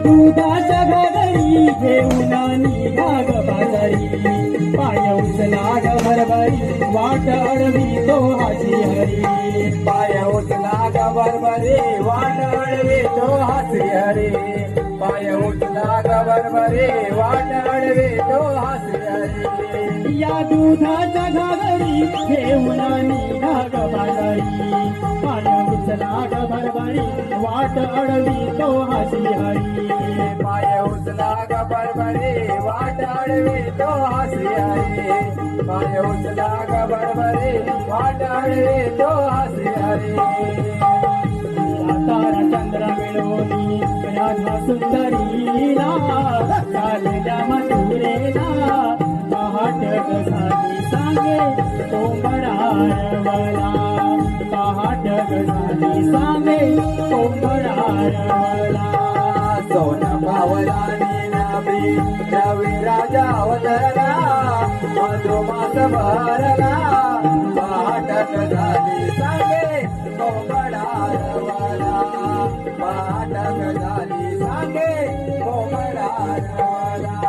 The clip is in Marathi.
दुधाच्या घागरी घेऊन निघा ग बाजारी पाय उचला ग भरभरी वाट अडवी तो हाची हरी पाय उचला ग भरभरी वाट अडवी तो हासी हरी पाय उचला ग भरभरी वाट अडवी तो हासी हरी या दुधाच्या घागरी घेऊन निघा ग बाजारी पाय उचला ग भरभरी वाट अडवी तो हाची हरी पाय उचला ग भरभरी वाट अडवी तो हासी हरी पाय उचला ग भरभरी वाट अडवी तो हासी हरी तारा चंद्र मिळवली राधा सुंदरीला चालल्या मथुरेला पहाट झाली सांगे कोंबडारवला पहाट झाली सांगे कोंबडारवला सोन पावला नाभी रवी राजा अवतरला मधुमास भरला पहाटक झाली सांगे कोंबडारवला पहाटक झाली सांगे कोंबडारवला